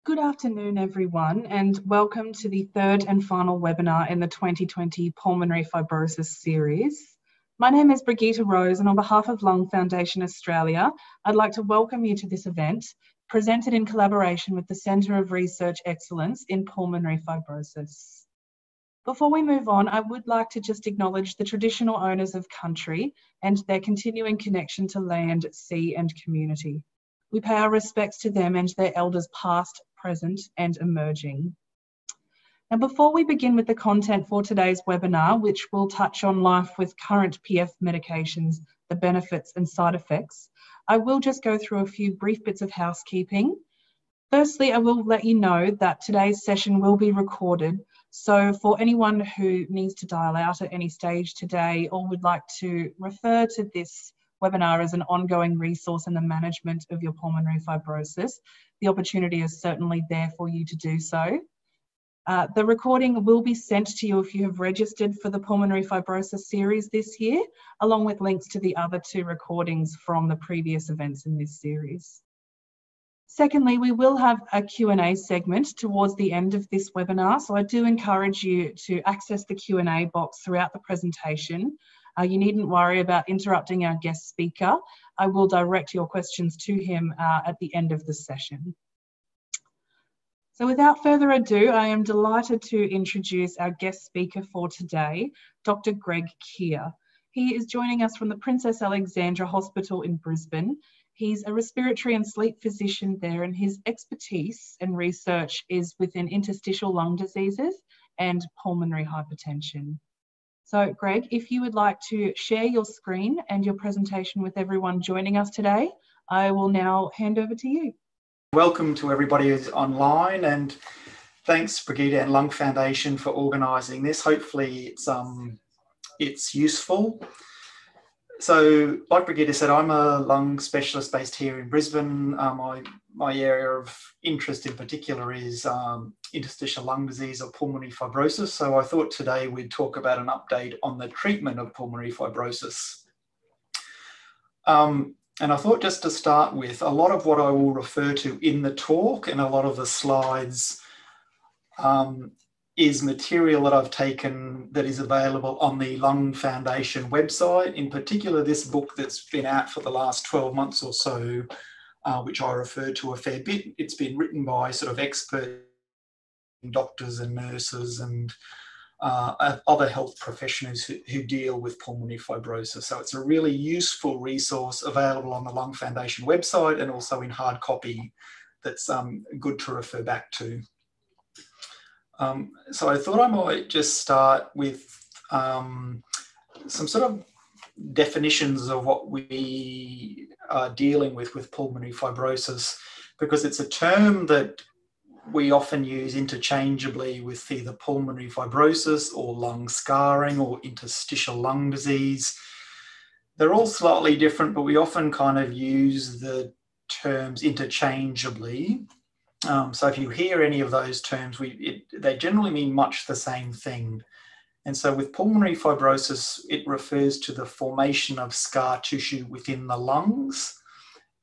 Good afternoon, everyone, and welcome to the third and final webinar in the 2020 Pulmonary Fibrosis series. My name is Brigitte Rose, and on behalf of Lung Foundation Australia, I'd like to welcome you to this event, presented in collaboration with the Centre of Research Excellence in Pulmonary Fibrosis. Before we move on, I would like to just acknowledge the traditional owners of country and their continuing connection to land, sea, and community. We pay our respects to them and their elders past, present, and emerging. Now, before we begin with the content for today's webinar, which will touch on life with current PF medications, the benefits and side effects, I will just go through a few brief bits of housekeeping. Firstly, I will let you know that today's session will be recorded. So for anyone who needs to dial out at any stage today or would like to refer to this webinar as an ongoing resource in the management of your pulmonary fibrosis, the opportunity is certainly there for you to do so. The recording will be sent to you if you have registered for the Pulmonary Fibrosis series this year, along with links to the other two recordings from the previous events in this series. Secondly, we will have a Q&A segment towards the end of this webinar, so I do encourage you to access the Q&A box throughout the presentation. You needn't worry about interrupting our guest speaker. I will direct your questions to him at the end of the session. So without further ado, I am delighted to introduce our guest speaker for today, Dr. Greg Keir. He is joining us from the Princess Alexandra Hospital in Brisbane. He's a respiratory and sleep physician there, and his expertise and research is within interstitial lung diseases and pulmonary hypertension. So, Greg, if you would like to share your screen and your presentation with everyone joining us today, I will now hand over to you. Welcome to everybody who's online, and thanks Brigitte and Lung Foundation for organising this. Hopefully it's useful. So, like Brigitte said, I'm a lung specialist based here in Brisbane. My area of interest in particular is interstitial lung disease or pulmonary fibrosis. So I thought today we'd talk about an update on the treatment of pulmonary fibrosis. And I thought just to start with, a lot of what I will refer to in the talk and a lot of the slides is material that I've taken that is available on the Lung Foundation website. In particular, this book that's been out for the last 12 months or so, which I refer to a fair bit. It's been written by sort of expert doctors and nurses and other health professionals who deal with pulmonary fibrosis. So it's a really useful resource available on the Lung Foundation website and also in hard copy that's good to refer back to. So I thought I might just start with some sort of definitions of what we are dealing with pulmonary fibrosis, because it's a term that we often use interchangeably with either pulmonary fibrosis or lung scarring or interstitial lung disease. They're all slightly different, but we often kind of use the terms interchangeably. So if you hear any of those terms, they generally mean much the same thing. And so with pulmonary fibrosis, it refers to the formation of scar tissue within the lungs.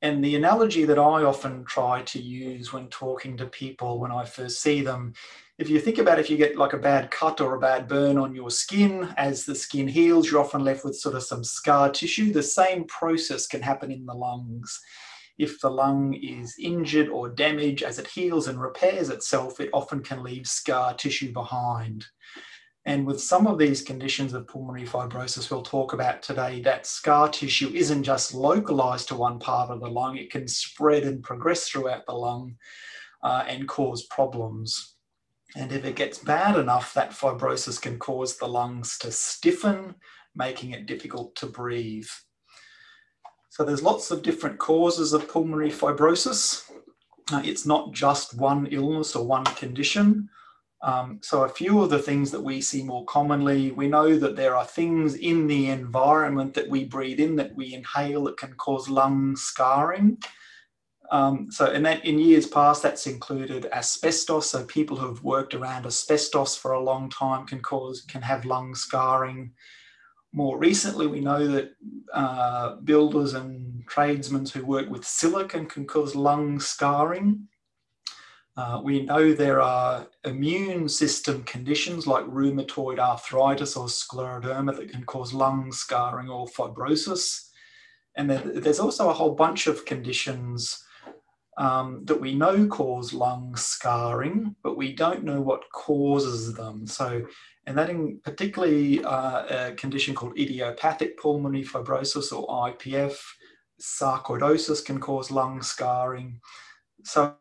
And the analogy that I often try to use when talking to people when I first see them, if you think about if you get like a bad cut or a bad burn on your skin, as the skin heals, you're often left with sort of some scar tissue. The same process can happen in the lungs. If the lung is injured or damaged, as it heals and repairs itself, it often can leave scar tissue behind. And with some of these conditions of pulmonary fibrosis we'll talk about today, that scar tissue isn't just localized to one part of the lung, it can spread and progress throughout the lung and cause problems. And if it gets bad enough, that fibrosis can cause the lungs to stiffen, making it difficult to breathe. So there's lots of different causes of pulmonary fibrosis. It's not just one illness or one condition. So a few of the things that we see more commonly, we know that there are things in the environment that we breathe in, that we inhale, that can cause lung scarring. And that in years past, that's included asbestos. So people who have worked around asbestos for a long time can have lung scarring. More recently, we know that builders and tradesmen who work with silicon can cause lung scarring. We know there are immune system conditions like rheumatoid arthritis or scleroderma that can cause lung scarring or fibrosis. And then there's also a whole bunch of conditions that we know cause lung scarring, but we don't know what causes them. So, and that in particularly a condition called idiopathic pulmonary fibrosis or IPF, sarcoidosis can cause lung scarring. So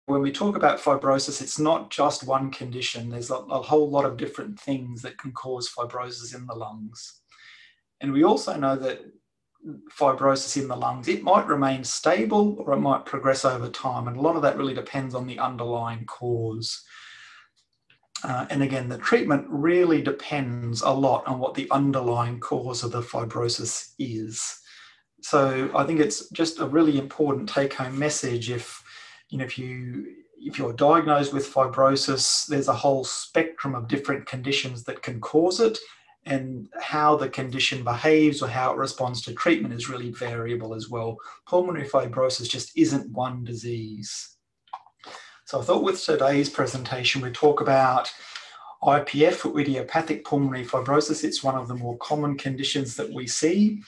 when we talk about fibrosis, it's not just one condition. There's a whole lot of different things that can cause fibrosis in the lungs. And we also know that fibrosis in the lungs, it might remain stable or it might progress over time. And a lot of that really depends on the underlying cause. And again, the treatment really depends a lot on what the underlying cause of the fibrosis is. So I think it's just a really important take-home message. If you're diagnosed with fibrosis, there's a whole spectrum of different conditions that can cause it, and how the condition behaves or how it responds to treatment is really variable as well. Pulmonary fibrosis just isn't one disease. So I thought with today's presentation, we'd talk about IPF, or idiopathic pulmonary fibrosis. It's one of the more common conditions that we see.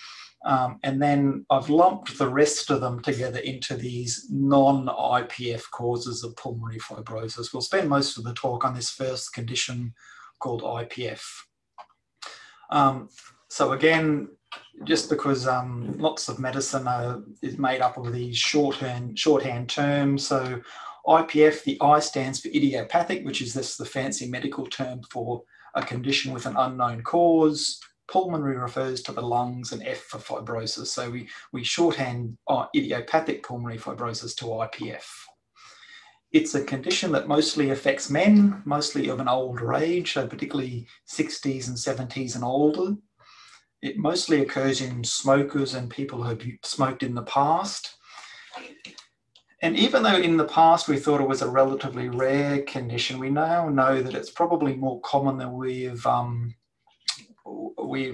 And then I've lumped the rest of them together into these non-IPF causes of pulmonary fibrosis. We'll spend most of the talk on this first condition called IPF. So again, just because lots of medicine is made up of these shorthand terms. So IPF, the I stands for idiopathic, which is the fancy medical term for a condition with an unknown cause. Pulmonary refers to the lungs, and F for fibrosis. So we shorthand idiopathic pulmonary fibrosis to IPF. It's a condition that mostly affects men, mostly of an older age, so particularly 60s and 70s and older. It mostly occurs in smokers and people who have smoked in the past. And even though in the past we thought it was a relatively rare condition, we now know that it's probably more common than we've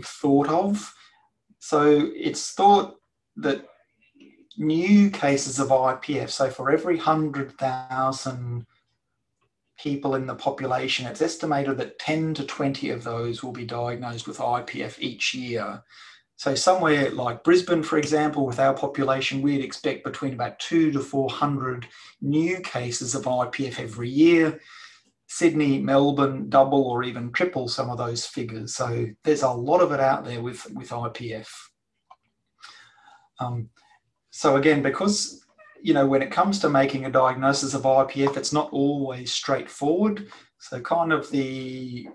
thought of. So it's thought that new cases of IPF, so for every 100,000 people in the population, it's estimated that 10 to 20 of those will be diagnosed with IPF each year. So somewhere like Brisbane, for example, with our population, we'd expect between about 200 to 400 new cases of IPF every year. Sydney, Melbourne, double or even triple some of those figures. So there's a lot of it out there with IPF. So again, because, when it comes to making a diagnosis of IPF, it's not always straightforward. So kind of the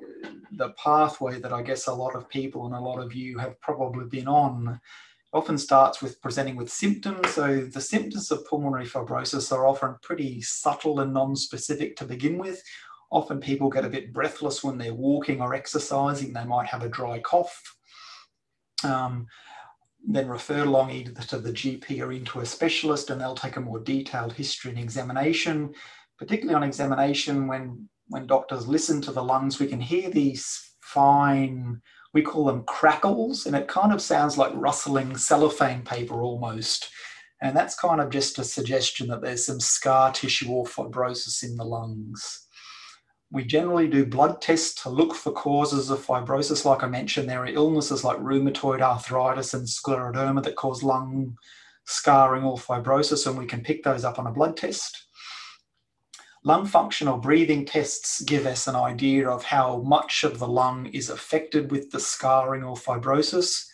pathway that I guess a lot of people and a lot of you have probably been on often starts with presenting with symptoms. So the symptoms of pulmonary fibrosis are often pretty subtle and non-specific to begin with. Often people get a bit breathless when they're walking or exercising. They might have a dry cough. Then referred along either to the GP or into a specialist, and they'll take a more detailed history and examination. Particularly on examination, when doctors listen to the lungs, we can hear these fine, we call them crackles, and it kind of sounds like rustling cellophane paper almost. And that's kind of just a suggestion that there's some scar tissue or fibrosis in the lungs. We generally do blood tests to look for causes of fibrosis. Like I mentioned, there are illnesses like rheumatoid arthritis and scleroderma that cause lung scarring or fibrosis, and we can pick those up on a blood test. Lung function or breathing tests give us an idea of how much of the lung is affected with the scarring or fibrosis.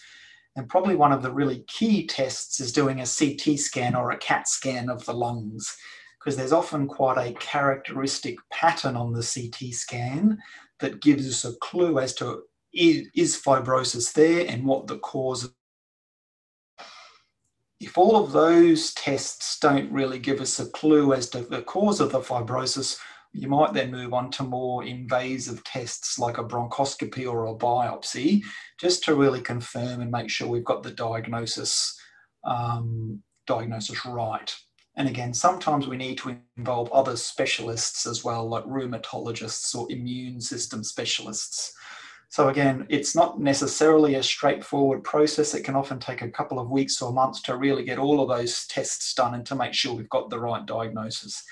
And probably one of the really key tests is doing a CT scan or a CAT scan of the lungs, because there's often quite a characteristic pattern on the CT scan that gives us a clue as to is fibrosis there and what the cause is. If all of those tests don't really give us a clue as to the cause of the fibrosis, you might then move on to more invasive tests like a bronchoscopy or a biopsy, just to really confirm and make sure we've got the diagnosis right. And again, sometimes we need to involve other specialists as well, like rheumatologists or immune system specialists. So again, it's not necessarily a straightforward process. It can often take a couple of weeks or months to really get all of those tests done and to make sure we've got the right diagnosis.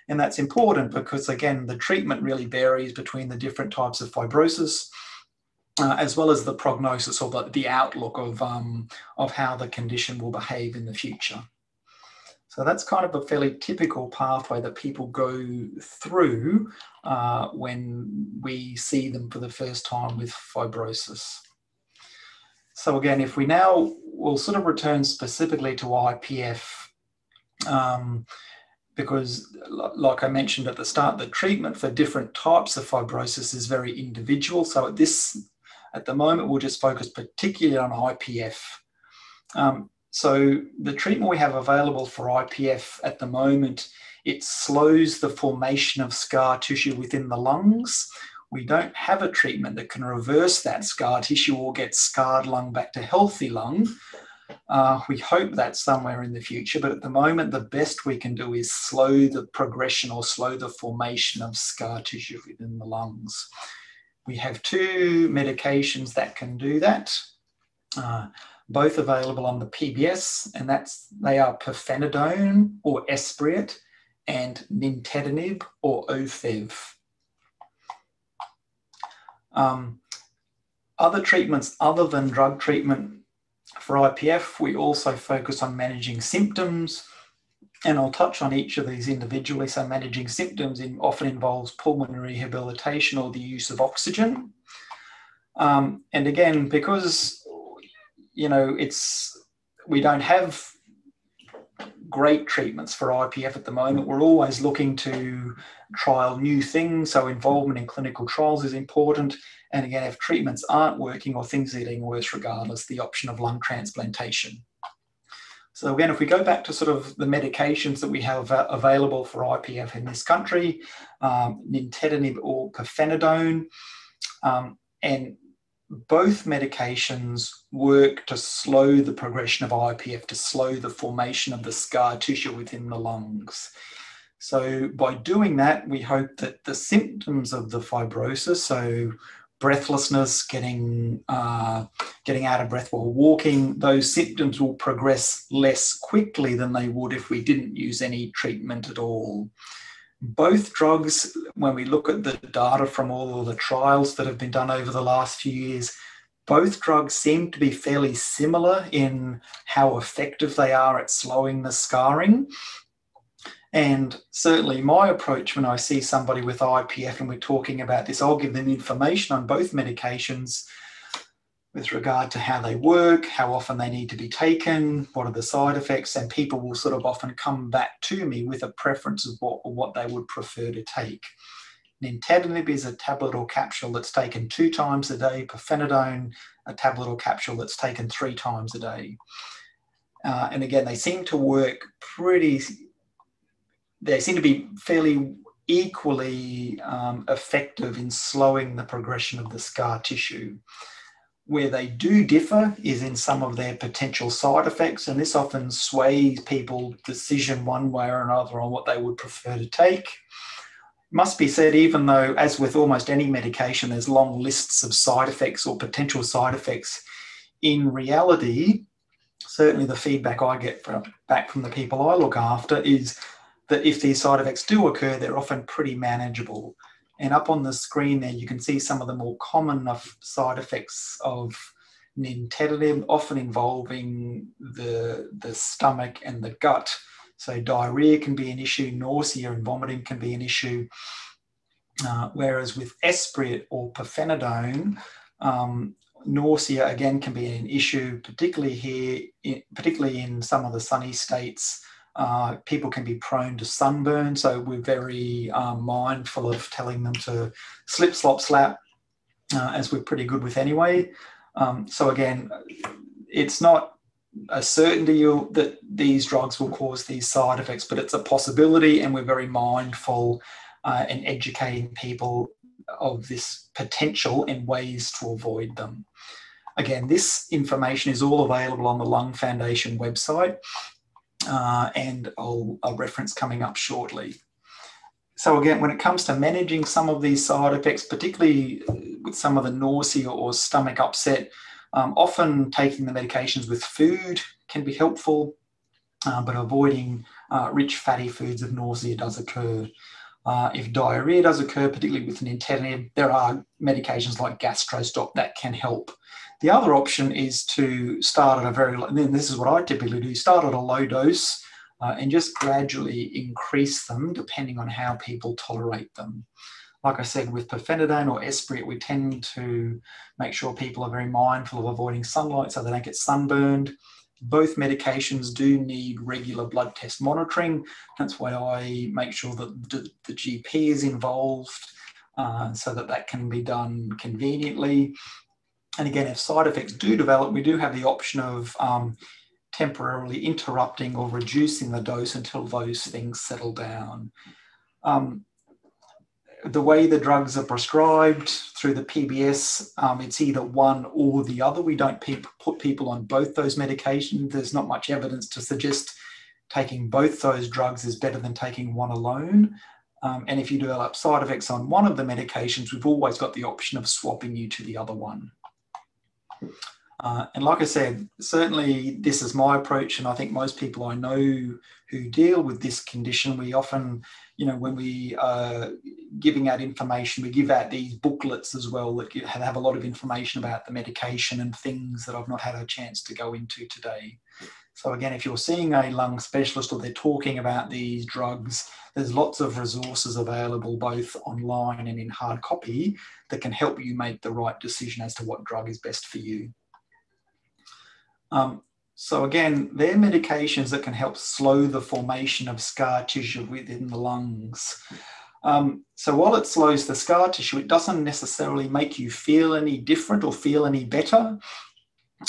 And that's important because, again, the treatment really varies between the different types of fibrosis, as well as the prognosis or the outlook of how the condition will behave in the future. So that's kind of a fairly typical pathway that people go through when we see them for the first time with fibrosis. So again, if we now will sort of return specifically to IPF, because like I mentioned at the start, the treatment for different types of fibrosis is very individual. So at the moment, we'll just focus particularly on IPF. So the treatment we have available for IPF at the moment, it slows the formation of scar tissue within the lungs. We don't have a treatment that can reverse that scar tissue or get scarred lung back to healthy lung. We hope that's somewhere in the future, but at the moment, the best we can do is slow the progression or slow the formation of scar tissue within the lungs. We have 2 medications that can do that. Both available on the PBS, and they are pirfenidone or Esbriet and nintedanib or Ofev. Other treatments other than drug treatment for IPF, we also focus on managing symptoms, and I'll touch on each of these individually. So managing symptoms often involves pulmonary rehabilitation or the use of oxygen. And again, because we don't have great treatments for IPF at the moment, we're always looking to trial new things. So involvement in clinical trials is important. And again, if treatments aren't working or things are getting worse regardless, the option of lung transplantation. So again, if we go back to sort of the medications that we have available for IPF in this country, nintedanib or pirfenidone, and both medications work to slow the progression of IPF, to slow the formation of the scar tissue within the lungs. So by doing that, we hope that the symptoms of the fibrosis, so breathlessness, getting out of breath while walking, those symptoms will progress less quickly than they would if we didn't use any treatment at all. Both drugs, when we look at the data from all of the trials that have been done over the last few years, both drugs seem to be fairly similar in how effective they are at slowing the scarring. And certainly my approach when I see somebody with IPF and we're talking about this, I'll give them information on both medications with regard to how they work, how often they need to be taken, what are the side effects, and people will sort of often come back to me with a preference of what they would prefer to take. Nintedanib is a tablet or capsule that's taken 2 times a day, pirfenidone, a tablet or capsule that's taken 3 times a day. And again, they seem to work they seem to be fairly equally effective in slowing the progression of the scar tissue. Where they do differ is in some of their potential side effects, and this often sways people's decision one way or another on what they would prefer to take. It must be said, even though, as with almost any medication, there's long lists of side effects or potential side effects, in reality, certainly the feedback I get back from the people I look after is that if these side effects do occur, they're often pretty manageable. And up on the screen there, you can see some of the more common side effects of nintedanib, often involving the stomach and the gut. So diarrhea can be an issue, nausea and vomiting can be an issue. Whereas with Esbriet or pirfenidone, nausea again can be an issue, particularly in some of the sunny states. People can be prone to sunburn, so we're very mindful of telling them to slip, slop, slap, as we're pretty good with anyway. So again, it's not a certainty that these drugs will cause these side effects, but it's a possibility, and we're very mindful in educating people of this potential and ways to avoid them. Again, this information is all available on the Lung Foundation website. And I'll reference coming up shortly. So again, when it comes to managing some of these side effects, particularly with some of the nausea or stomach upset, often taking the medications with food can be helpful, but avoiding rich fatty foods if nausea does occur. If diarrhea does occur, particularly with nintedanib, there are medications like GastroStop that can help. The other option is to start at a very low, and then this is what I typically do, start at a low dose and just gradually increase them depending on how people tolerate them. Like I said, with pirfenidone or Esbriet, we tend to make sure people are very mindful of avoiding sunlight so they don't get sunburned. Both medications do need regular blood test monitoring. That's why I make sure that the GP is involved so that can be done conveniently. And again, if side effects do develop, we do have the option of temporarily interrupting or reducing the dose until those things settle down. The way the drugs are prescribed through the PBS, it's either one or the other. We don't put people on both those medications. There's not much evidence to suggest taking both those drugs is better than taking one alone. And if you develop side effects on one of the medications, we've always got the option of swapping you to the other one. And like I said, certainly this is my approach, and I think most people I know who deal with this condition, we often, when we are giving out information, we give out these booklets as well that have a lot of information about the medication and things that I've not had a chance to go into today. So again, if you're seeing a lung specialist or they're talking about these drugs, there's lots of resources available both online and in hard copy that can help you make the right decision as to what drug is best for you. So again, they're medications that can help slow the formation of scar tissue within the lungs. So while it slows the scar tissue, it doesn't necessarily make you feel any different or feel any better.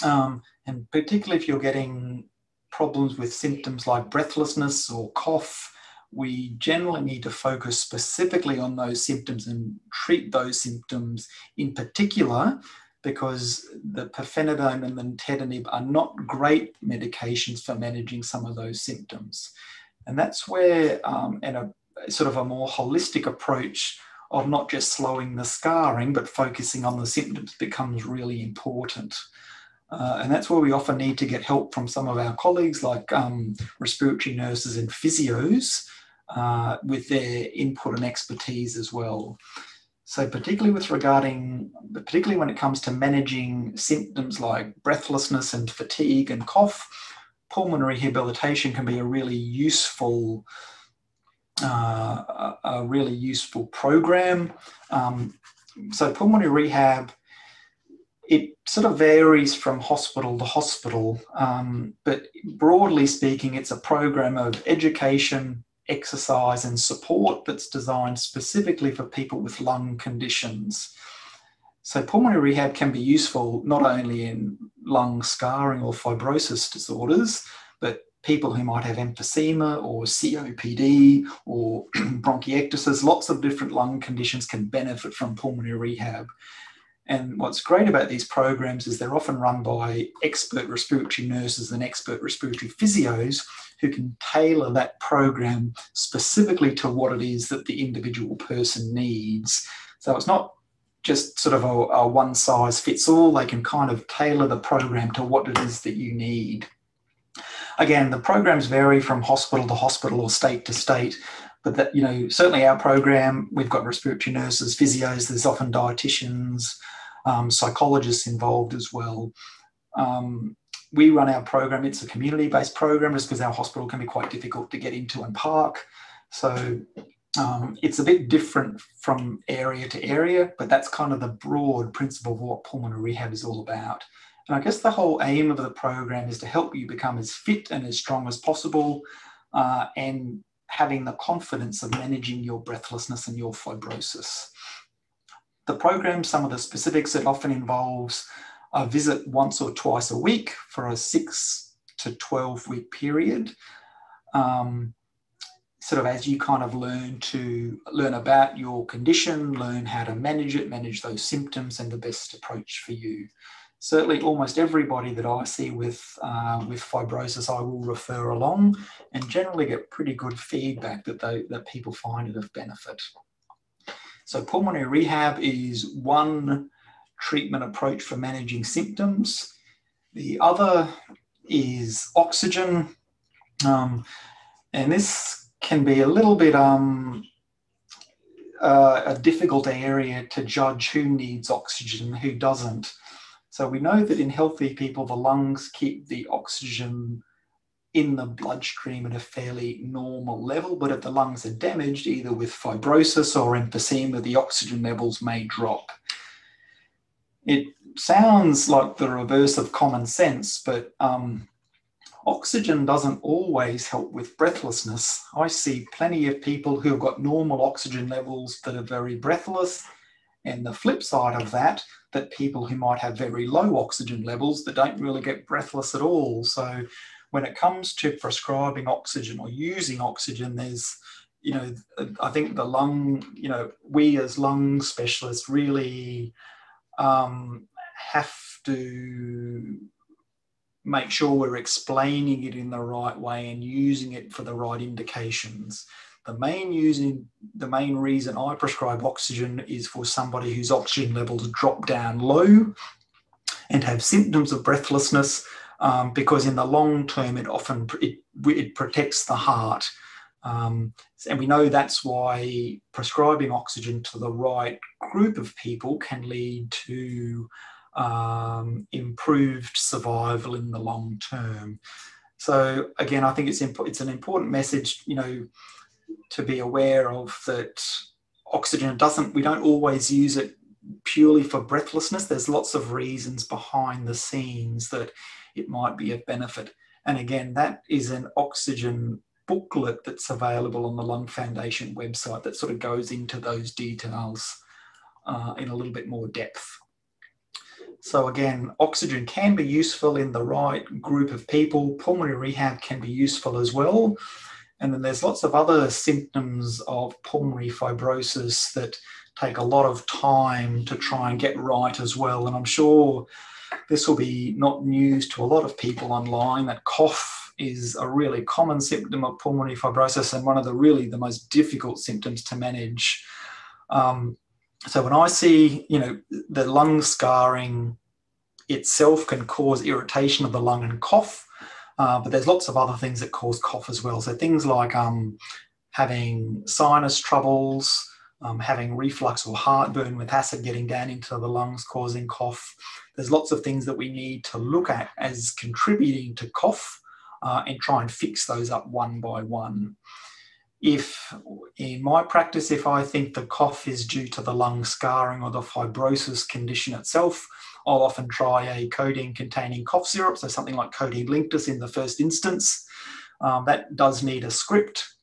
And particularly if you're getting problems with symptoms like breathlessness or cough, we generally need to focus specifically on those symptoms and treat those symptoms in particular, because the pirfenidone and the nintedanib are not great medications for managing some of those symptoms. And that's where sort of a more holistic approach of not just slowing the scarring, but focusing on the symptoms becomes really important. And that's where we often need to get help from some of our colleagues like respiratory nurses and physios with their input and expertise as well. So particularly when it comes to managing symptoms like breathlessness and fatigue and cough, pulmonary rehabilitation can be a really useful program. So pulmonary rehab, it sort of varies from hospital to hospital, but broadly speaking, it's a program of education, exercise and support that's designed specifically for people with lung conditions. So pulmonary rehab can be useful not only in lung scarring or fibrosis disorders, but people who might have emphysema or COPD or bronchiectasis. Lots of different lung conditions can benefit from pulmonary rehab. And what's great about these programs is they're often run by expert respiratory nurses and expert respiratory physios who can tailor that program specifically to what it is that the individual person needs. So it's not just sort of a one size fits all. They can kind of tailor the program to what it is that you need. Again, the programs vary from hospital to hospital or state to state, but that, certainly our program, we've got respiratory nurses, physios, there's often dietitians, psychologists involved as well. We run our program, it's a community-based program just because our hospital can be quite difficult to get into and park. So it's a bit different from area to area, but that's kind of the broad principle of what pulmonary rehab is all about. And I guess the whole aim of the program is to help you become as fit and as strong as possible and having the confidence of managing your breathlessness and your fibrosis. The program, some of the specifics, it often involves a visit once or twice a week for a 6 to 12 week period. Sort of as you kind of learn about your condition, learn how to manage it, manage those symptoms and the best approach for you. Certainly almost everybody that I see with fibrosis, I will refer along and generally get pretty good feedback that people find it of benefit. So pulmonary rehab is one treatment approach for managing symptoms. The other is oxygen. And this can be a little bit a difficult area to judge who needs oxygen and who doesn't. So we know that in healthy people, the lungs keep the oxygen in the bloodstream at a fairly normal level, but if the lungs are damaged, either with fibrosis or emphysema, the oxygen levels may drop. It sounds like the reverse of common sense, but oxygen doesn't always help with breathlessness. I see plenty of people who have got normal oxygen levels that are very breathless, and the flip side of that, that people who might have very low oxygen levels that don't really get breathless at all. So when it comes to prescribing oxygen or using oxygen, there's, you know, I think the lung, you know, we as lung specialists really have to make sure we're explaining it in the right way and using it for the right indications. The main reason I prescribe oxygen is for somebody whose oxygen levels drop down low and have symptoms of breathlessness, because in the long term, it protects the heart. And we know that's why prescribing oxygen to the right group of people can lead to improved survival in the long term. So again, I think it's an important message, you know, to be aware of, that oxygen we don't always use it purely for breathlessness. There's lots of reasons behind the scenes that it might be of benefit. And again, that is an oxygen booklet that's available on the Lung Foundation website that sort of goes into those details in a little bit more depth. So again, oxygen can be useful in the right group of people. Pulmonary rehab can be useful as well. And then there's lots of other symptoms of pulmonary fibrosis that take a lot of time to try and get right as well. And I'm sure this will be not news to a lot of people online, that cough is a really common symptom of pulmonary fibrosis and one of the most difficult symptoms to manage. So when I see, you know, the lung scarring itself can cause irritation of the lung and cough, but there's lots of other things that cause cough as well. So things like having sinus troubles, having reflux or heartburn with acid getting down into the lungs causing cough. There's lots of things that we need to look at as contributing to cough and try and fix those up one by one. In my practice, if I think the cough is due to the lung scarring or the fibrosis condition itself, I'll often try a codeine-containing cough syrup, so something like Codeine Linctus in the first instance. That does need a script,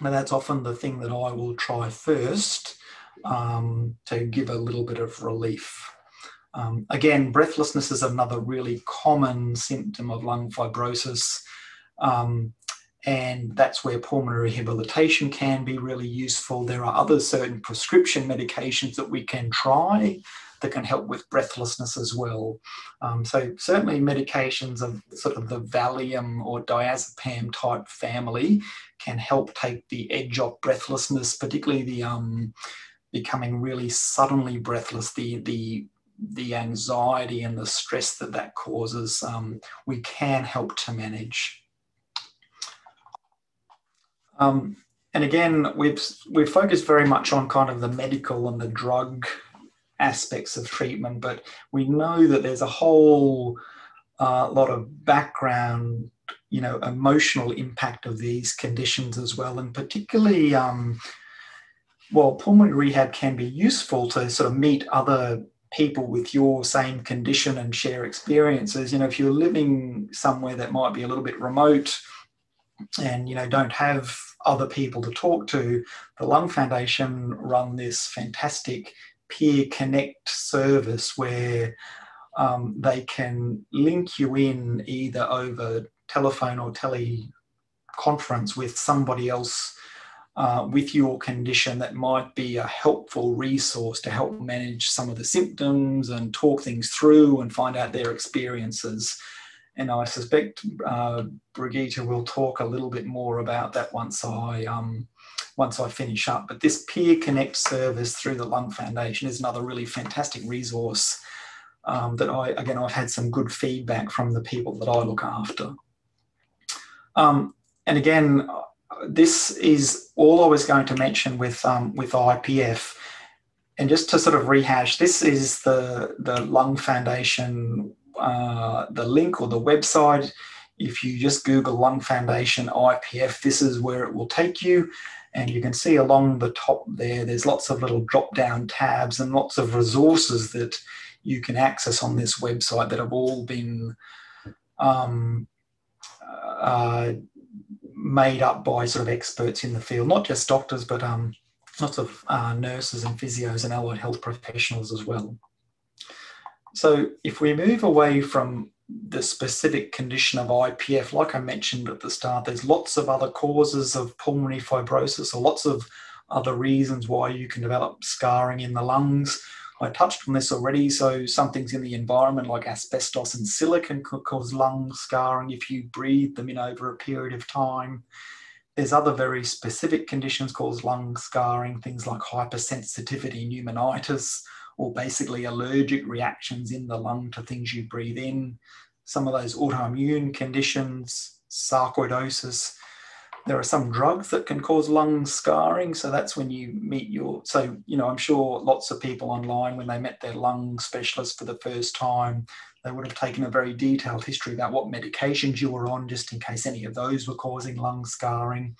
and that's often the thing that I will try first to give a little bit of relief. Again, breathlessness is another really common symptom of lung fibrosis. And that's where pulmonary rehabilitation can be really useful. There are other certain prescription medications that we can try that can help with breathlessness as well. So certainly medications of sort of the Valium or diazepam type family can help take the edge off breathlessness, particularly the becoming really suddenly breathless, the anxiety and the stress that causes, we can help to manage. And again, we've focused very much on kind of the medical and the drug aspects of treatment, but we know that there's a whole lot of background, you know, emotional impact of these conditions as well. And particularly, while pulmonary rehab can be useful to sort of meet other people with your same condition and share experiences, you know, if you're living somewhere that might be a little bit remote and, you know, don't have other people to talk to, the Lung Foundation run this fantastic Peer Connect service where they can link you in either over telephone or teleconference with somebody else with your condition that might be a helpful resource to help manage some of the symptoms and talk things through and find out their experiences. And I suspect Brigitte will talk a little bit more about that once I finish up. But this Peer Connect service through the Lung Foundation is another really fantastic resource that I've had some good feedback from the people that I look after. And again, this is all I was going to mention with IPF. And just to sort of rehash, this is the Lung Foundation, the link or the website. If you just Google Lung Foundation IPF, this is where it will take you. And you can see along the top there, there's lots of little drop-down tabs and lots of resources that you can access on this website that have all been made up by sort of experts in the field, not just doctors, but lots of nurses and physios and allied health professionals as well. So if we move away from the specific condition of IPF, like I mentioned at the start, there's lots of other causes of pulmonary fibrosis, or lots of other reasons why you can develop scarring in the lungs. I touched on this already. So some things in the environment like asbestos and silicon could cause lung scarring if you breathe them in over a period of time. There's other very specific conditions cause lung scarring, things like hypersensitivity pneumonitis, or basically allergic reactions in the lung to things you breathe in. Some of those autoimmune conditions, sarcoidosis. There are some drugs that can cause lung scarring. So that's when you meet I'm sure lots of people online, when they met their lung specialist for the first time, they would have taken a very detailed history about what medications you were on, just in case any of those were causing lung scarring.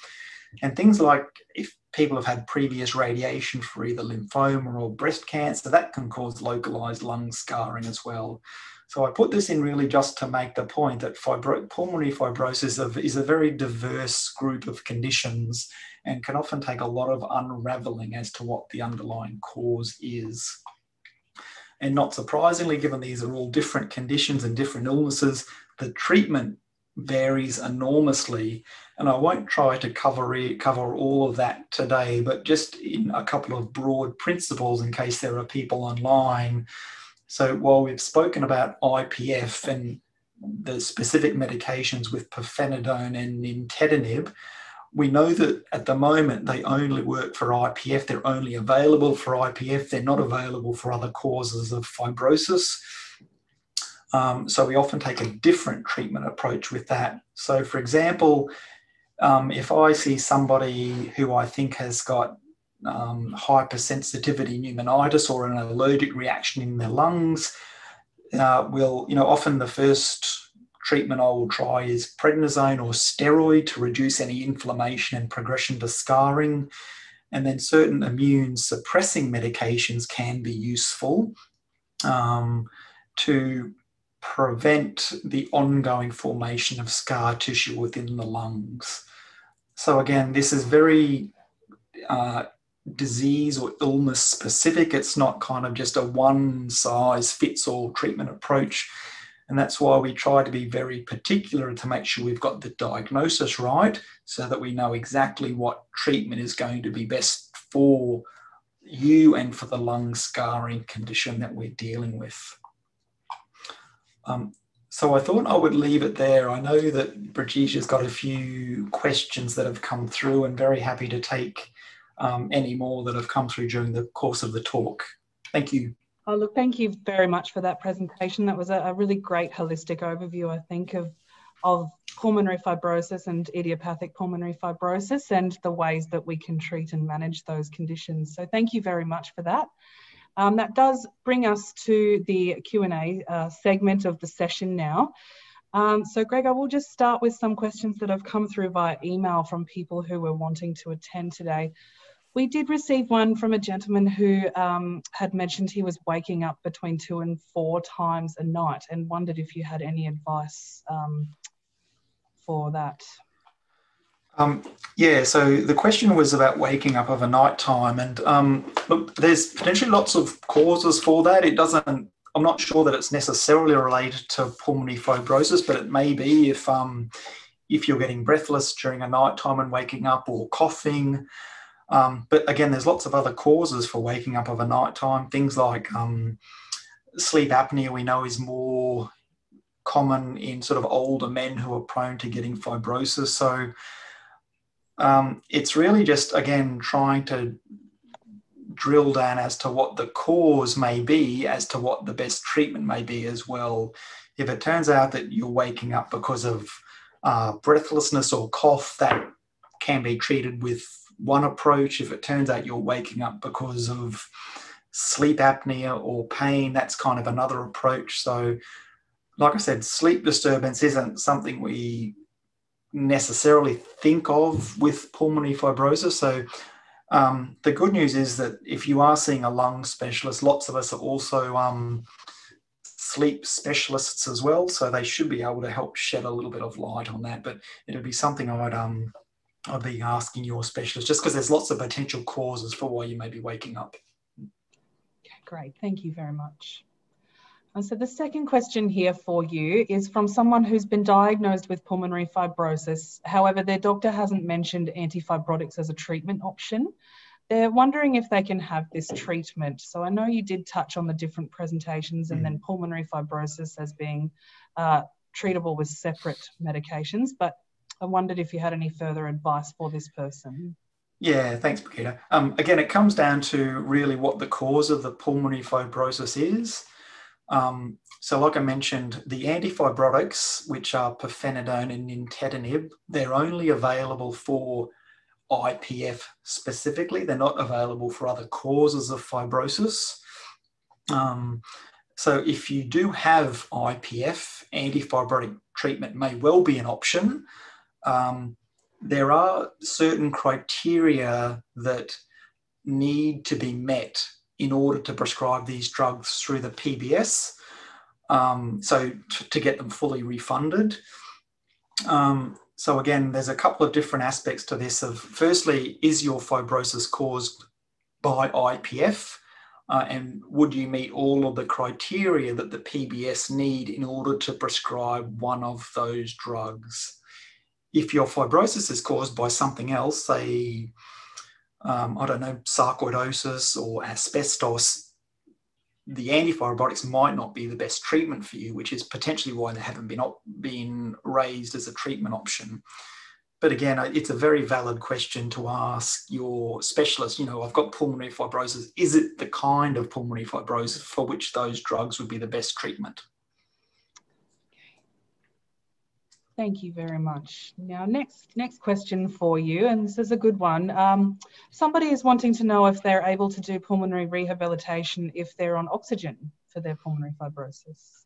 And things like if people have had previous radiation for either lymphoma or breast cancer, that can cause localized lung scarring as well. So I put this in really just to make the point that pulmonary fibrosis is a very diverse group of conditions and can often take a lot of unraveling as to what the underlying cause is. And not surprisingly, given these are all different conditions and different illnesses, the treatment varies enormously. And I won't try to cover all of that today, but just in a couple of broad principles in case there are people online. So while we've spoken about IPF and the specific medications with pirfenidone and nintedanib, we know that at the moment they only work for IPF. They're only available for IPF. They're not available for other causes of fibrosis. So we often take a different treatment approach with that. So for example, if I see somebody who I think has got hypersensitivity pneumonitis or an allergic reaction in their lungs, often the first treatment I will try is prednisone or steroid to reduce any inflammation and progression to scarring. And then certain immune suppressing medications can be useful to prevent the ongoing formation of scar tissue within the lungs. So again, this is very disease or illness specific. It's not kind of just a one size fits all treatment approach. And that's why we try to be very particular to make sure we've got the diagnosis right, so that we know exactly what treatment is going to be best for you and for the lung scarring condition that we're dealing with. So I thought I would leave it there. I know that Brigitte's got a few questions that have come through, and very happy to take any more that have come through during the course of the talk. Thank you. Oh, look, thank you very much for that presentation. That was a really great holistic overview, I think, of pulmonary fibrosis and idiopathic pulmonary fibrosis and the ways that we can treat and manage those conditions. So thank you very much for that. That does bring us to the Q&A segment of the session now. So Greg, I will just start with some questions that have come through via email from people who were wanting to attend today. We did receive one from a gentleman who had mentioned he was waking up between 2 and 4 times a night and wondered if you had any advice for that. Yeah, so the question was about waking up of a night time, and look, there's potentially lots of causes for that. I'm not sure that it's necessarily related to pulmonary fibrosis, but it may be if you're getting breathless during a night time and waking up, or coughing. But again, there's lots of other causes for waking up of a night time. Things like sleep apnea, we know, is more common in sort of older men who are prone to getting fibrosis. So it's really just, again, trying to drill down as to what the cause may be, as to what the best treatment may be as well. If it turns out that you're waking up because of breathlessness or cough, that can be treated with one approach. If it turns out you're waking up because of sleep apnea or pain, that's kind of another approach. So like I said, sleep disturbance isn't something we necessarily think of with pulmonary fibrosis. So the good news is that if you are seeing a lung specialist, lots of us are also sleep specialists as well. So they should be able to help shed a little bit of light on that. But it'll be something I'd be asking your specialist, just because there's lots of potential causes for why you may be waking up. Okay, great. Thank you very much. So the second question here for you is from someone who's been diagnosed with pulmonary fibrosis. However, their doctor hasn't mentioned antifibrotics as a treatment option. They're wondering if they can have this treatment. So I know you did touch on the different presentations and then pulmonary fibrosis as being treatable with separate medications, but I wondered if you had any further advice for this person. Yeah, thanks, Brigitte. Again, it comes down to really what the cause of the pulmonary fibrosis is. So like I mentioned, the antifibrotics, which are pirfenidone and nintedanib, they're only available for IPF specifically. They're not available for other causes of fibrosis. So if you do have IPF, antifibrotic treatment may well be an option. There are certain criteria that need to be met in order to prescribe these drugs through the PBS, so to get them fully refunded. So again, there's a couple of different aspects to this. Of firstly, is your fibrosis caused by IPF? And would you meet all of the criteria that the PBS need in order to prescribe one of those drugs? If your fibrosis is caused by something else, say, I don't know, sarcoidosis or asbestos, the antifibrotics might not be the best treatment for you, which is potentially why they haven't been raised as a treatment option. But again, it's a very valid question to ask your specialist. You know, I've got pulmonary fibrosis. Is it the kind of pulmonary fibrosis for which those drugs would be the best treatment? Thank you very much. Now, next question for you, and this is a good one. Somebody is wanting to know if they're able to do pulmonary rehabilitation if they're on oxygen for their pulmonary fibrosis.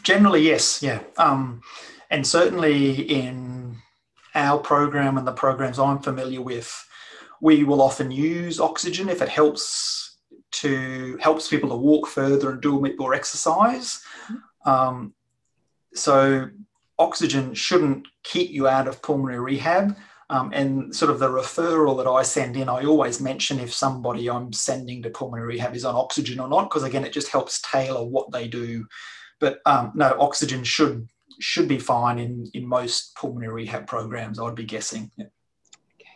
Generally, yes, yeah. And certainly in our program and the programs I'm familiar with, we will often use oxygen if it helps people to walk further and do a bit more exercise. So oxygen shouldn't keep you out of pulmonary rehab. And sort of the referral that I send in, I always mention if somebody I'm sending to pulmonary rehab is on oxygen or not, because again, it just helps tailor what they do. But no, oxygen should be fine in most pulmonary rehab programs, I'd be guessing. Yeah. Okay.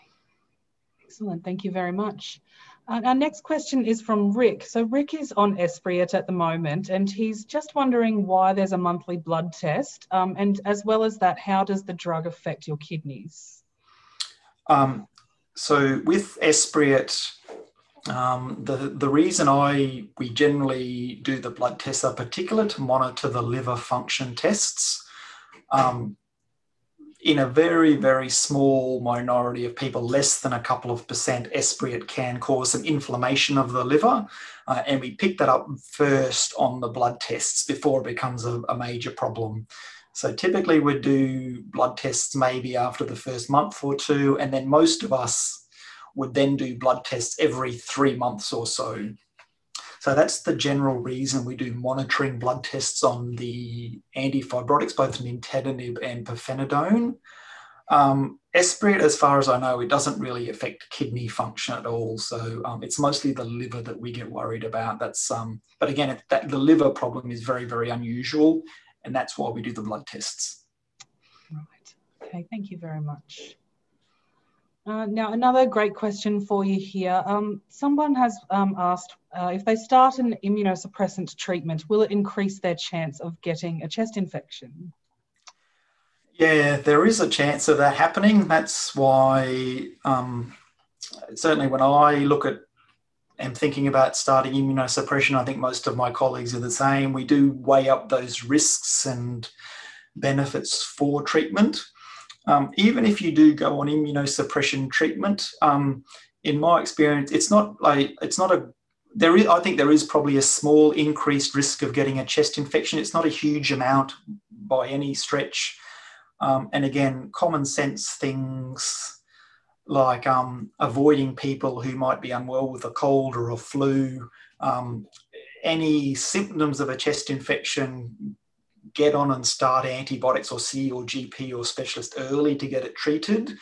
Excellent. Thank you very much. Our next question is from Rick. So Rick is on Esbriet at the moment, and he's just wondering why there's a monthly blood test, and as well as that, how does the drug affect your kidneys? So with Esbriet, the reason we generally do the blood tests are particular to monitor the liver function tests. In a very, very small minority of people, less than a couple of %, Esbriet can cause some inflammation of the liver. And we pick that up first on the blood tests before it becomes a major problem. So typically we do blood tests maybe after the first month or two, and then most of us would then do blood tests every 3 months or so. So that's the general reason we do monitoring blood tests on the antifibrotics, both nintedanib and pirfenidone. Esbriet, as far as I know, it doesn't really affect kidney function at all. So it's mostly the liver that we get worried about. But again, the liver problem is very, very unusual, and that's why we do the blood tests. Right. Okay, thank you very much. Now, another great question for you here. Someone has asked if they start an immunosuppressant treatment, will it increase their chance of getting a chest infection? Yeah, there is a chance of that happening. That's why certainly when I look at and thinking about starting immunosuppression, I think most of my colleagues are the same. We do weigh up those risks and benefits for treatment. Even if you do go on immunosuppression treatment, in my experience, I think there is probably a small increased risk of getting a chest infection. It's not a huge amount by any stretch. And again, common sense things like avoiding people who might be unwell with a cold or a flu, any symptoms of a chest infection, get on and start antibiotics or see your GP or specialist early to get it treated.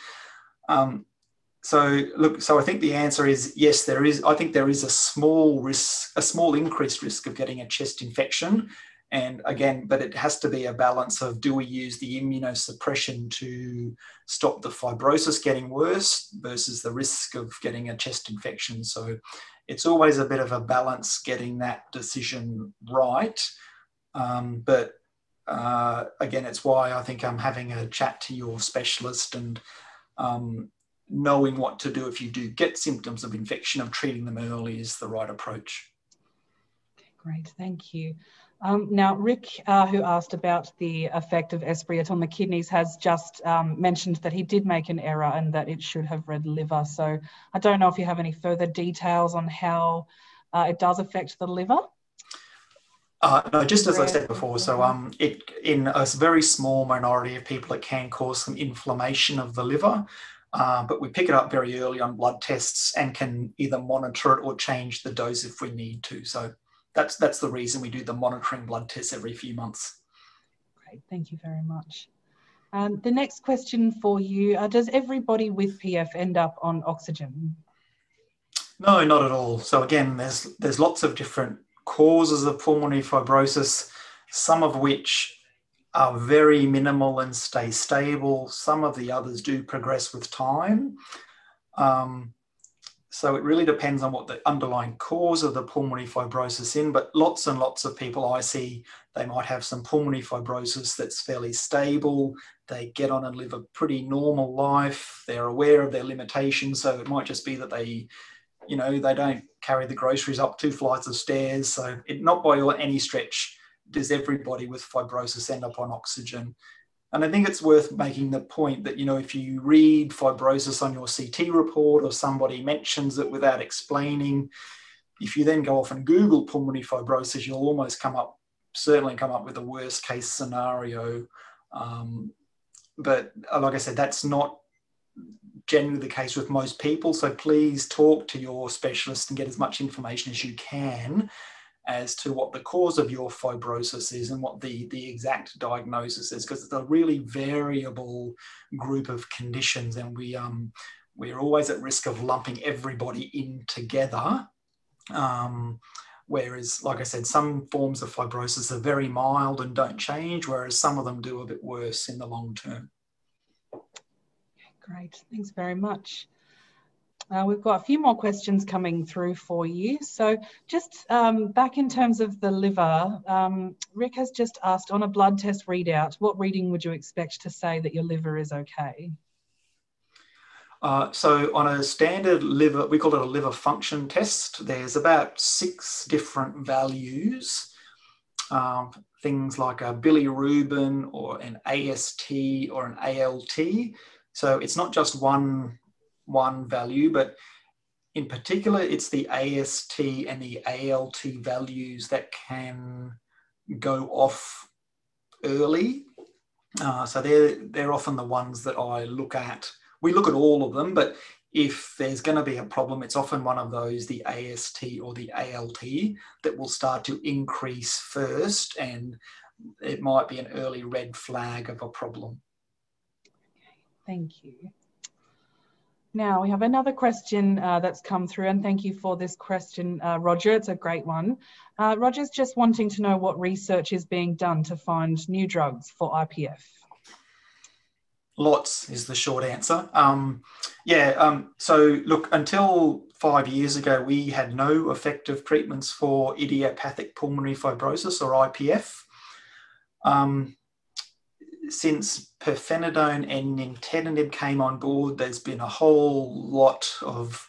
So I think the answer is yes, there is. I think there is a small increased risk of getting a chest infection. And again, but it has to be a balance of, do we use the immunosuppression to stop the fibrosis getting worse versus the risk of getting a chest infection. So it's always a bit of a balance getting that decision right. But again, it's why I think I'm having a chat to your specialist and knowing what to do if you do get symptoms of infection, of treating them early is the right approach. Great, thank you. Now, Rick, who asked about the effect of Esbriet on the kidneys, has just mentioned that he did make an error and that it should have read liver. So I don't know if you have any further details on how it does affect the liver. No, just as I said before, so in a very small minority of people, it can cause some inflammation of the liver, but we pick it up very early on blood tests and can either monitor it or change the dose if we need to. So that's the reason we do the monitoring blood tests every few months. Great, thank you very much. The next question for you, does everybody with PF end up on oxygen? No, not at all. So again, there's lots of different causes of pulmonary fibrosis, some of which are very minimal and stay stable. Some of the others do progress with time. So it really depends on what the underlying cause of the pulmonary fibrosis is, but lots and lots of people I see, they might have some pulmonary fibrosis that's fairly stable. They get on and live a pretty normal life. They're aware of their limitations. So it might just be that they don't carry the groceries up 2 flights of stairs. So not by any stretch does everybody with fibrosis end up on oxygen. And I think it's worth making the point that, if you read fibrosis on your CT report or somebody mentions it without explaining, if you then go off and Google pulmonary fibrosis, you'll almost certainly come up with a worst case scenario. But like I said, that's not generally the case with most people. So please talk to your specialist and get as much information as you can as to what the cause of your fibrosis is and what the exact diagnosis is, because it's a really variable group of conditions, and we're always at risk of lumping everybody in together. Whereas, like I said, some forms of fibrosis are very mild and don't change, whereas some of them do a bit worse in the long term. Great, thanks very much. We've got a few more questions coming through for you. So just back in terms of the liver, Rick has just asked, on a blood test readout, what reading would you expect to say that your liver is okay? So on a standard liver, we call it a liver function test, there's about 6 different values. Things like a bilirubin or an AST or an ALT. So it's not just one value, but in particular, it's the AST and the ALT values that can go off early. So they're often the ones that I look at. We look at all of them, but if there's going to be a problem, it's often one of those, the AST or the ALT, that will start to increase first, and it might be an early red flag of a problem. Thank you. Now we have another question that's come through, and thank you for this question, Roger. It's a great one. Roger's just wanting to know what research is being done to find new drugs for IPF. Lots is the short answer. So look, until 5 years ago, we had no effective treatments for idiopathic pulmonary fibrosis, or IPF. Since pirfenidone and nintedanib came on board, there's been a whole lot of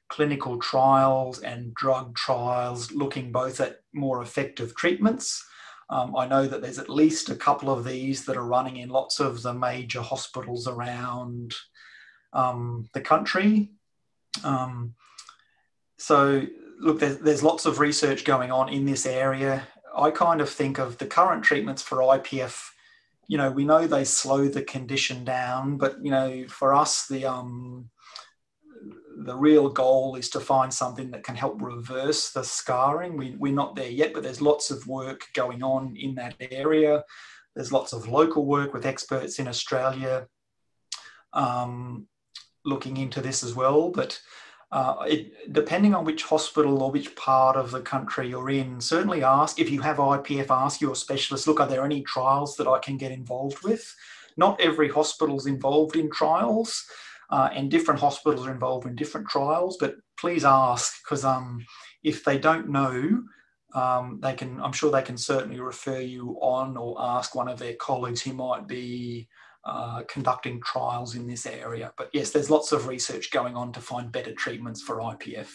clinical trials and drug trials looking both at more effective treatments, I know that there's at least a couple of these that are running in lots of the major hospitals around the country. So look, there's lots of research going on in this area. I kind of think of the current treatments for IPF, you know, we know they slow the condition down, but, you know, for us, the real goal is to find something that can help reverse the scarring. We're not there yet, but there's lots of work going on in that area. There's lots of local work with experts in Australia looking into this as well. But depending on which hospital or which part of the country you're in, certainly ask, if you have IPF, ask your specialist, look, are there any trials that I can get involved with? Not every hospital's involved in trials. And different hospitals are involved in different trials, but please ask, because if they don't know, I'm sure they can certainly refer you on or ask one of their colleagues who might be conducting trials in this area. But yes, there's lots of research going on to find better treatments for IPF.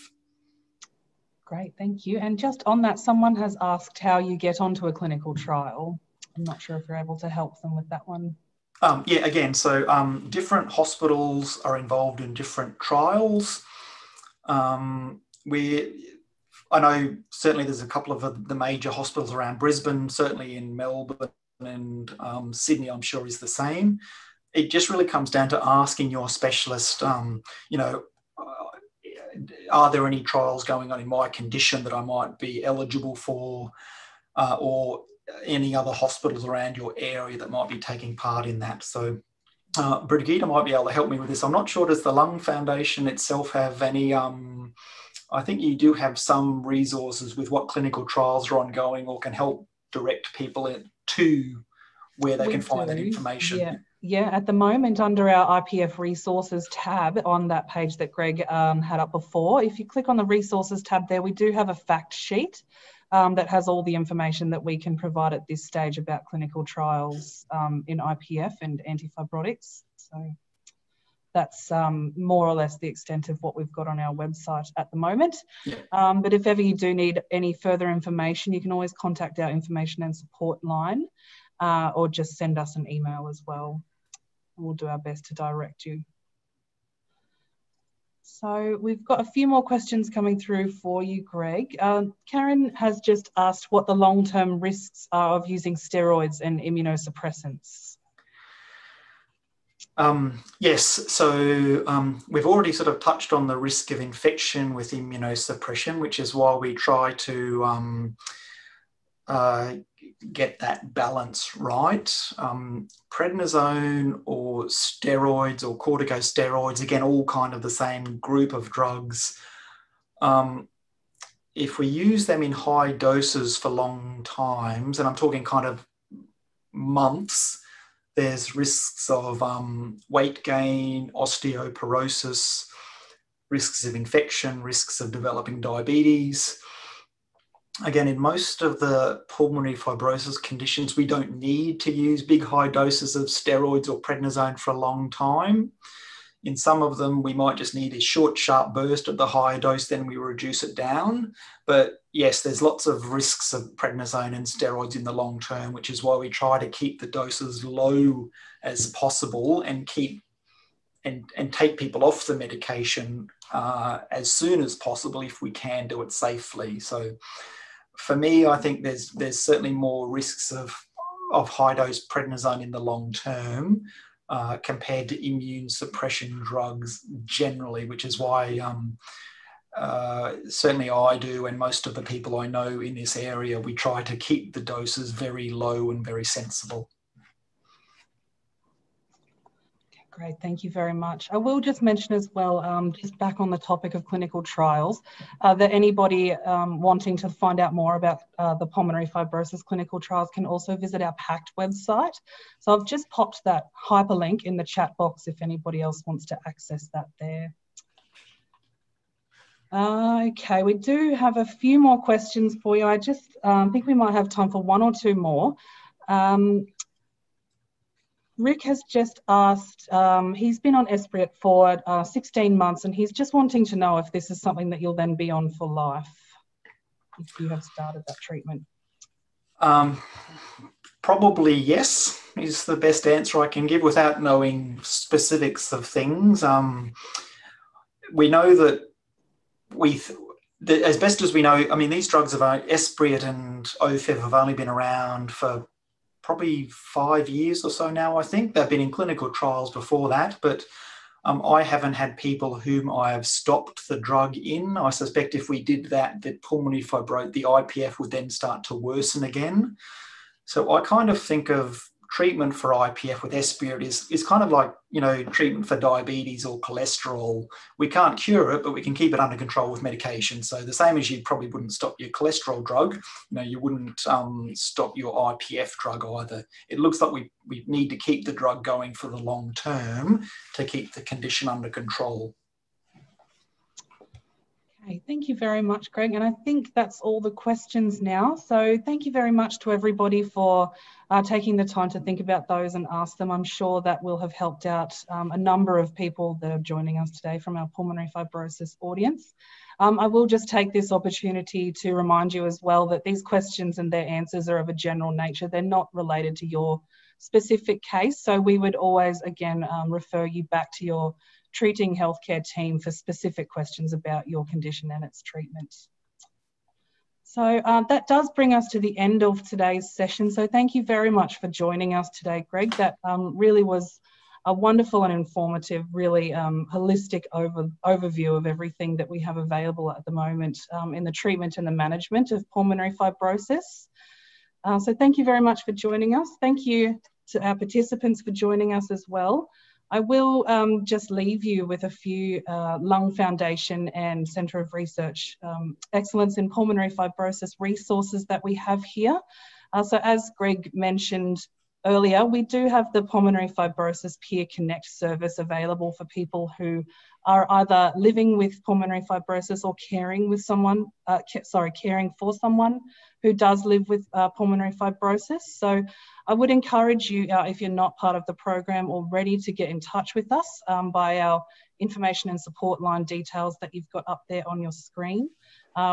Great, thank you. And just on that, someone has asked how you get onto a clinical trial. I'm not sure if you're able to help them with that one. Yeah, again, so different hospitals are involved in different trials. I know certainly there's a couple of the major hospitals around Brisbane, certainly in Melbourne and Sydney, I'm sure is the same. It just really comes down to asking your specialist, you know, are there any trials going on in my condition that I might be eligible for, or any other hospitals around your area that might be taking part in that. So Brigitte might be able to help me with this. I'm not sure, does the Lung Foundation itself have any, I think you do have some resources with what clinical trials are ongoing or can help direct people to where they can find that information. Yeah, at the moment under our IPF resources tab on that page that Greg had up before, if you click on the resources tab there, we do have a fact sheet that has all the information that we can provide at this stage about clinical trials in IPF and antifibrotics. So that's more or less the extent of what we've got on our website at the moment. Yeah. But if ever you do need any further information, you can always contact our information and support line or just send us an email as well. We'll do our best to direct you. So we've got a few more questions coming through for you, Greg. Karen has just asked what the long-term risks are of using steroids and immunosuppressants. Yes, so we've already sort of touched on the risk of infection with immunosuppression, which is why we try to get that balance right. Prednisone or steroids or corticosteroids, again, all kind of the same group of drugs. If we use them in high doses for long times, and I'm talking kind of months, there's risks of weight gain, osteoporosis, risks of infection, risks of developing diabetes. Again, in most of the pulmonary fibrosis conditions, we don't need to use big high doses of steroids or prednisone for a long time. In some of them, we might just need a short, sharp burst at the higher dose, then we reduce it down. But yes, there's lots of risks of prednisone and steroids in the long term, which is why we try to keep the doses low as possible and take people off the medication as soon as possible if we can do it safely. So for me, I think there's certainly more risks of high dose prednisone in the long term compared to immune suppression drugs generally, which is why certainly I do, and most of the people I know in this area, we try to keep the doses very low and very sensible. Great, thank you very much. I will just mention as well, just back on the topic of clinical trials, that anybody wanting to find out more about the pulmonary fibrosis clinical trials can also visit our PACT website. So I've just popped that hyperlink in the chat box if anybody else wants to access that there. Okay, we do have a few more questions for you. I just think we might have time for one or two more. Rick has just asked, he's been on Esbriet for 16 months and he's just wanting to know if this is something that you'll then be on for life, if you have started that treatment. Probably yes is the best answer I can give without knowing specifics of things. We know that as best as we know, I mean, these drugs Esbriet and Ofev have only been around for probably 5 years or so now, I think. They've been in clinical trials before that, but I haven't had people whom I have stopped the drug in. I suspect if we did that, the IPF would then start to worsen again. So I kind of think of treatment for IPF with Esbriet is kind of like, treatment for diabetes or cholesterol. We can't cure it, but we can keep it under control with medication. So the same as you probably wouldn't stop your cholesterol drug, you wouldn't stop your IPF drug either. It looks like we need to keep the drug going for the long term to keep the condition under control. Okay, thank you very much, Greg. And I think that's all the questions now. So thank you very much to everybody for taking the time to think about those and ask them. I'm sure that will have helped out a number of people that are joining us today from our pulmonary fibrosis audience. I will just take this opportunity to remind you as well that these questions and their answers are of a general nature. They're not related to your specific case. So we would always, again, refer you back to your treating healthcare team for specific questions about your condition and its treatment. So that does bring us to the end of today's session. So thank you very much for joining us today, Greg. That really was a wonderful and informative, really holistic overview of everything that we have available at the moment in the treatment and the management of pulmonary fibrosis. So thank you very much for joining us. Thank you to our participants for joining us as well. I will just leave you with a few Lung Foundation and Centre of Research Excellence in Pulmonary Fibrosis resources that we have here. So as Greg mentioned earlier, we do have the Pulmonary Fibrosis Peer Connect service available for people who are either living with pulmonary fibrosis or caring with someone, caring for someone who does live with pulmonary fibrosis. So I would encourage you, if you're not part of the program already, to get in touch with us by our information and support line details that you've got up there on your screen.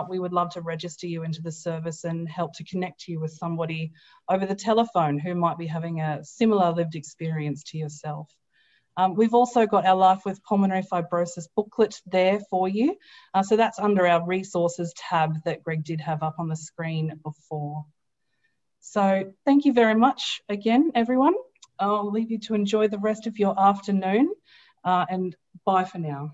We would love to register you into the service and help to connect you with somebody over the telephone who might be having a similar lived experience to yourself. We've also got our Life with Pulmonary Fibrosis booklet there for you. So that's under our resources tab that Greg did have up on the screen before. So thank you very much again, everyone. I'll leave you to enjoy the rest of your afternoon and bye for now.